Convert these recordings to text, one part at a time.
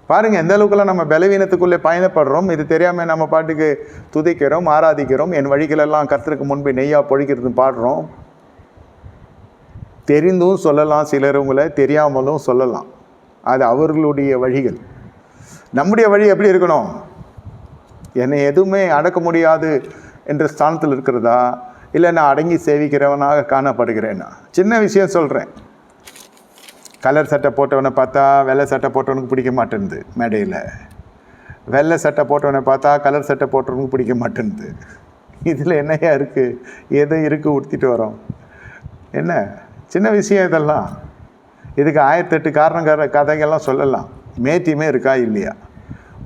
பாருங்கள் எந்த அளவுக்குலாம் நம்ம பலவீனத்துக்குள்ளே பயணப்படுறோம். இது தெரியாமல் நம்ம பாட்டுக்கு துதிக்கிறோம், ஆராதிக்கிறோம். என் வழிகளெல்லாம் கர்த்தருக்கு முன்பு நெய்யாக பொழிக்கிறது பாடுறோம். தெரிந்தும் சொல்லலாம், சிலர் உங்களை தெரியாமலும் சொல்லலாம். அது அவர்களுடைய வழிகள். நம்முடைய வழி எப்படி இருக்கணும்? என்னை எதுவுமே அடக்க முடியாது என்ற ஸ்தானத்தில் இருக்கிறதா, இல்லை நான் அடங்கி சேவிக்கிறவனாக காணப்படுகிறேன்னா? சின்ன விஷயம் சொல்கிறேன். கலர் சட்டை போட்டவனை பார்த்தா வெள்ளை சட்டை போட்டவனுக்கு பிடிக்க மாட்டேன்து. மேடையில் வெள்ளை சட்டை போட்டவனை பார்த்தா கலர் சட்டை போட்டவனுக்கு பிடிக்க மாட்டேன்து. இதில் என்னையா இருக்குது? எதோ இருக்குது உடுத்திட்டு வரோம். என்ன சின்ன விஷயம் இதெல்லாம்? இதுக்கு 1008 காரணம் கதைகள்லாம் சொல்லலாம். மேத்தியுமே இருக்கா இல்லையா?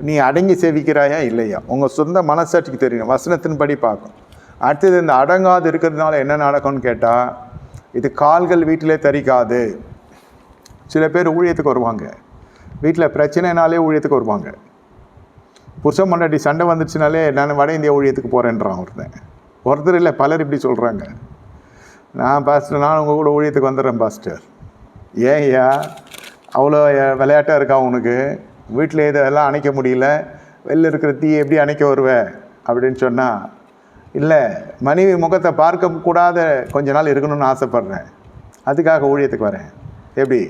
நீ அடங்கி சேவிக்கிறாயா இல்லையா? உங்கள் சொந்த மனசாட்சிக்கு தெரியும். வசனத்தின்படி பார்க்கும். அடுத்தது இந்த அடங்காது இருக்கிறதுனால என்ன நடக்கும்னு கேட்டால், இது கால்கள் வீட்டிலே தரிக்காது. சில பேர் ஊழியத்துக்கு வருவாங்க, வீட்டில் பிரச்சனைனாலே ஊழியத்துக்கு வருவாங்க. புருஷன் பொண்டாட்டி சண்டை வந்துச்சுனாலே நான் வட இந்தியா ஊழியத்துக்கு போகிறேன்றான் ஒருத்தர் இல்லை, பலர் இப்படி சொல்கிறாங்க. நான் பாஸ்டர், நான் உங்கள் கூட ஊழியத்துக்கு வந்துடுறேன் பாஸ்டர். ஏன்யா அவ்வளோ விளையாட்டாக இருக்கா உனக்கு? வீட்டில் இதெல்லாம் அணைக்க முடியல, வெளில இருக்கிற தீயை எப்படி அணைக்க வருவேன் அப்படின்னு சொன்னால், இல்லை மனைவி முகத்தை பார்க்கக்கூடாத கொஞ்ச நாள் இருக்கணும்னு ஆசைப்பட்றேன், அதுக்காக ஊழியத்துக்கு வரேன். எப்படி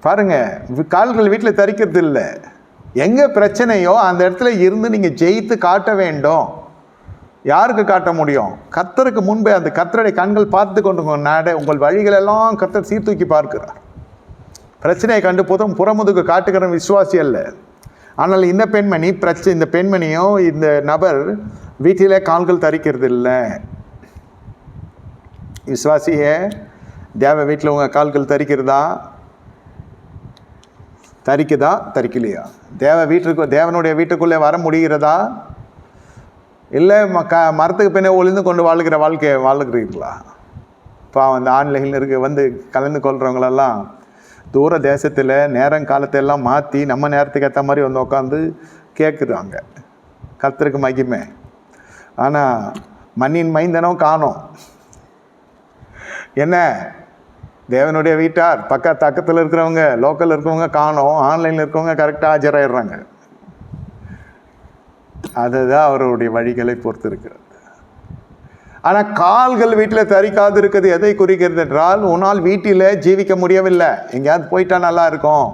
பாருங்கள், கால்கள் வீட்டில் தரிக்கிறது இல்லை. எங்கே பிரச்சனையோ அந்த இடத்துல இருந்து நீங்கள் ஜெயித்து காட்ட வேண்டும். யாருக்கு காட்ட முடியும்? கர்த்தருக்கு முன்பே அந்த கர்த்தருடைய கண்கள் பார்த்து கொண்டு நாட உங்கள் வழிகளெல்லாம் கர்த்தர் சீர்தூக்கி பார்க்கிறார். பிரச்சனையை கண்டு புறமுதுக்கு காட்டுகிற விசுவாசி அல்ல. ஆனால் இந்த பெண்மணியும் இந்த நபர் வீட்டிலே கால்கள் தரிக்கிறது இல்லை. விசுவாசியே, தேவ வீட்டில் உங்கள் கால்கள் தரிக்குதா தரிக்கலையா? தேவனுடைய வீட்டுக்குள்ளே வர முடிகிறதா? இல்லை மரத்துக்கு பின்னே ஒளிந்து கொண்டு வாழ்கிறீர்களா? இப்போ அந்த ஆன்லைனில் வந்து கலந்து கொள்கிறவங்களெல்லாம் தூர தேசத்தில் நேரங்காலத்தையெல்லாம் மாற்றி நம்ம நேரத்துக்கு ஏற்ற மாதிரி வந்து உட்காந்து கேட்குறாங்க. கர்த்தருக்கு மகிமை. ஆனால் மண்ணின் மைந்தனும் காணோம். என்ன தேவனுடைய வீட்டார் பக்கத்தில் இருக்கிறவங்க, லோக்கலில் இருக்கிறவங்க காணோம். ஆன்லைனில் இருக்கிறவங்க கரெக்டாக ஆஜராயிடுறாங்க. அதுதான் அவருடைய வழிகளை பொறுத்து இருக்கிறது. ஆனால் கால்கள் வீட்டில் தரிக்காது இருக்கிறது எதை குறிக்கிறது என்றால், உன்னால் வீட்டில் ஜீவிக்க முடியவில்லை, எங்கேயாவது போயிட்டா நல்லா இருக்கும்.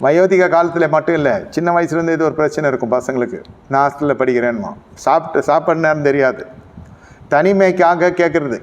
வயோதிக காலத்தில் மட்டும் இல்லை, சின்ன வயசுலேருந்து இது ஒரு பிரச்சனை இருக்கும் பசங்களுக்கு. நான் ஹாஸ்டலில் படிக்கிறேன்மா, சாப்பாடு நேரம் தெரியாது, தனிமைக்காக கேட்குறது.